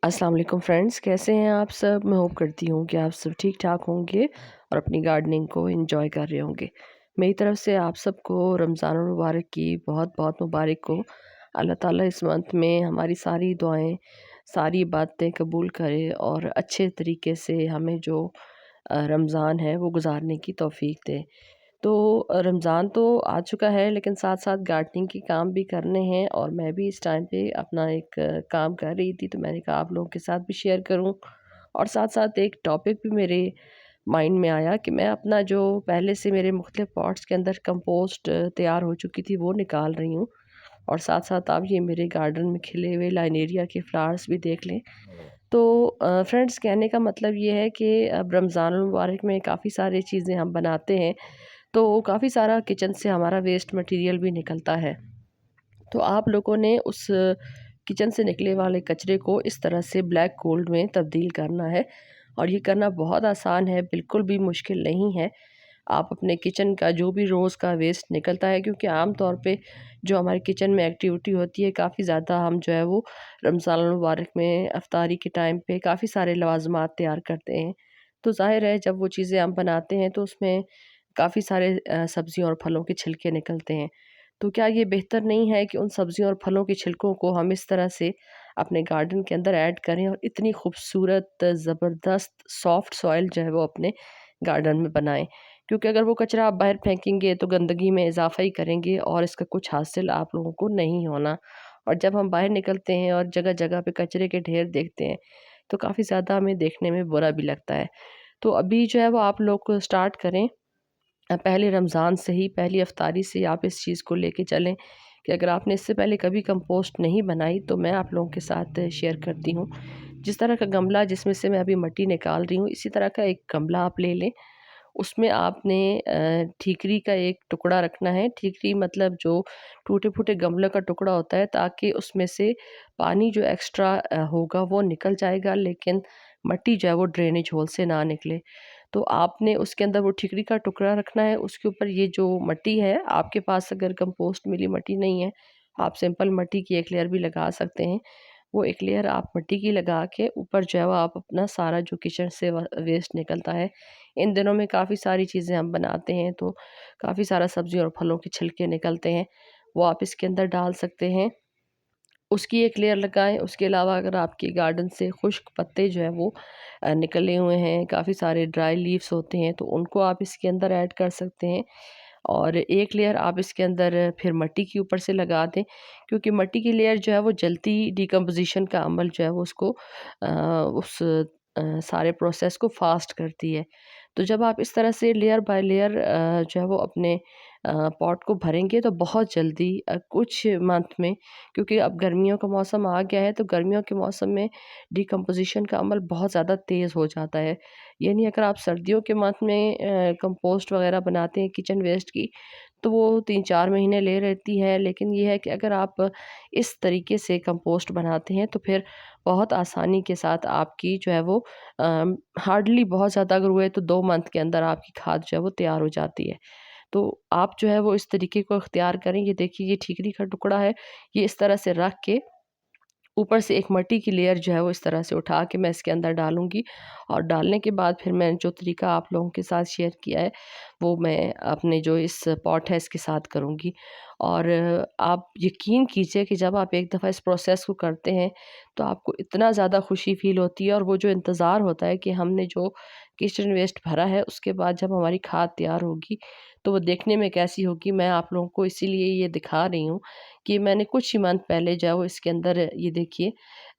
अस्सलाम वालेकुम फ्रेंड्स, कैसे हैं आप सब। मैं होप करती हूँ कि आप सब ठीक ठाक होंगे और अपनी गार्डनिंग को एंजॉय कर रहे होंगे। मेरी तरफ से आप सबको रमज़ान मुबारक की बहुत बहुत मुबारक हो। अल्लाह ताला इस मंथ में हमारी सारी दुआएं, सारी बातें कबूल करे और अच्छे तरीके से हमें जो रमज़ान है वो गुजारने की तौफीक दे। तो रमज़ान तो आ चुका है, लेकिन साथ-साथ गार्डनिंग के काम भी करने हैं और मैं भी इस टाइम पे अपना एक काम कर रही थी, तो मैंने कहा आप लोगों के साथ भी शेयर करूं। और साथ-साथ एक टॉपिक भी मेरे माइंड में आया कि मैं अपना जो पहले से मेरे मुख्तलिफ पॉट्स के अंदर कंपोस्ट तैयार हो चुकी थी वो निकाल रही हूँ। और साथ-साथ आप ये मेरे गार्डन में खिले हुए लाइनेरिया के फ्लावर्स भी देख लें। तो फ्रेंड्स, कहने का मतलब ये है कि अब रमज़ान मुबारक में काफ़ी सारी चीज़ें हम बनाते हैं, तो काफ़ी सारा किचन से हमारा वेस्ट मटेरियल भी निकलता है। तो आप लोगों ने उस किचन से निकले वाले कचरे को इस तरह से ब्लैक गोल्ड में तब्दील करना है। और ये करना बहुत आसान है, बिल्कुल भी मुश्किल नहीं है। आप अपने किचन का जो भी रोज़ का वेस्ट निकलता है, क्योंकि आम तौर पे जो हमारे किचन में एक्टिविटी होती है काफ़ी ज़्यादा, हम जो है वो रमज़ान मुबारक में इफ्तारी के टाइम पे काफ़ी सारे लवाज़मात तैयार करते हैं। तो ज़ाहिर है जब वो चीज़ें हम बनाते हैं तो उसमें काफ़ी सारे सब्जियों और फलों के छिलके निकलते हैं। तो क्या ये बेहतर नहीं है कि उन सब्जियों और फलों के छिलकों को हम इस तरह से अपने गार्डन के अंदर ऐड करें और इतनी खूबसूरत ज़बरदस्त सॉफ्ट सॉइल जो है वो अपने गार्डन में बनाएँ? क्योंकि अगर वो कचरा आप बाहर फेंकेंगे तो गंदगी में इज़ाफ़ा ही करेंगे और इसका कुछ हासिल आप लोगों को नहीं होना। और जब हम बाहर निकलते हैं और जगह-जगह पे कचरे के ढेर देखते हैं, तो काफ़ी ज़्यादा हमें देखने में बुरा भी लगता है। तो अभी जो है वो आप लोग स्टार्ट करें, पहले रमज़ान से ही, पहली इफ्तारी से आप इस चीज़ को लेके चलें कि अगर आपने इससे पहले कभी कंपोस्ट नहीं बनाई तो मैं आप लोगों के साथ शेयर करती हूँ। जिस तरह का गमला जिसमें से मैं अभी मिट्टी निकाल रही हूँ, इसी तरह का एक गमला आप ले लें। उसमें आपने ठीकरी का एक टुकड़ा रखना है। ठीकरी मतलब जो टूटे-फूटे गमले का टुकड़ा होता है, ताकि उसमें से पानी जो एक्स्ट्रा होगा वो निकल जाएगा, लेकिन मिट्टी जो है वो ड्रेनेज होल से ना निकले। तो आपने उसके अंदर वो ठीकरी का टुकड़ा रखना है, उसके ऊपर ये जो मिट्टी है, आपके पास अगर कंपोस्ट मिली मिट्टी नहीं है, आप सिंपल मिट्टी की एक लेयर भी लगा सकते हैं। वो एक लेयर आप मिट्टी की लगा के ऊपर जो है वो आप अपना सारा जो किचन से वेस्ट निकलता है, इन दिनों में काफ़ी सारी चीज़ें हम बनाते हैं तो काफ़ी सारा सब्ज़ी और फलों के छिलके निकलते हैं, वो आप इसके अंदर डाल सकते हैं। उसकी एक लेयर लगाएँ। उसके अलावा अगर आपके गार्डन से खुश्क पत्ते जो हैं वो निकले हुए हैं, काफ़ी सारे ड्राई लीव्स होते हैं, तो उनको आप इसके अंदर ऐड कर सकते हैं। और एक लेयर आप इसके अंदर फिर मिट्टी के ऊपर से लगा दें, क्योंकि मिट्टी की लेयर जो है वो जल्दी डिकम्पोज़िशन का अमल जो है वो उसको सारे प्रोसेस को फ़ास्ट करती है। तो जब आप इस तरह से लेयर बाय लेयर जो है वो अपने पॉट को भरेंगे तो बहुत जल्दी कुछ मंथ में, क्योंकि अब गर्मियों का मौसम आ गया है, तो गर्मियों के मौसम में डिकम्पोज़िशन का अमल बहुत ज़्यादा तेज़ हो जाता है। यानी अगर आप सर्दियों के मंथ में कंपोस्ट वग़ैरह बनाते हैं किचन वेस्ट की, तो वो 3-4 महीने ले लेती है। लेकिन ये है कि अगर आप इस तरीके से कंपोस्ट बनाते हैं, तो फिर बहुत आसानी के साथ आपकी जो है वो हार्डली बहुत ज़्यादा अगर हुए तो 2 मंथ के अंदर आपकी खाद जो है वो तैयार हो जाती है। तो आप जो है वो इस तरीके को इख्तियार करें। ये देखिए, ये ठीकरी का टुकड़ा है, ये इस तरह से रख के ऊपर से एक मिट्टी की लेयर जो है वो इस तरह से उठा के मैं इसके अंदर डालूँगी। और डालने के बाद फिर मैंने जो तरीका आप लोगों के साथ शेयर किया है, वो मैं अपने जो इस पॉट है इसके साथ करूँगी। और आप यकीन कीजिए कि जब आप एक दफ़ा इस प्रोसेस को करते हैं, तो आपको इतना ज़्यादा खुशी फ़ील होती है, और वो जो इंतज़ार होता है कि हमने जो किचन वेस्ट भरा है, उसके बाद जब हमारी खाद तैयार होगी, तो वो देखने में कैसी होगी, मैं आप लोगों को इसीलिए ये दिखा रही हूँ कि मैंने कुछ ही मंथ पहले जो है वो इसके अंदर ये देखिए,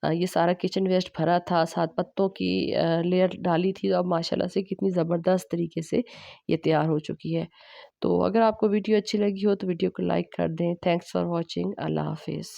ये सारा किचन वेस्ट भरा था, साथ पत्तों की लेयर डाली थी, अब माशाल्लाह से कितनी ज़बरदस्त तरीके से ये तैयार हो चुकी है। तो अगर आपको वीडियो अच्छी लगी हो तो वीडियो को लाइक कर दें। Thanks for watching. अल्लाह हाफ़िज़।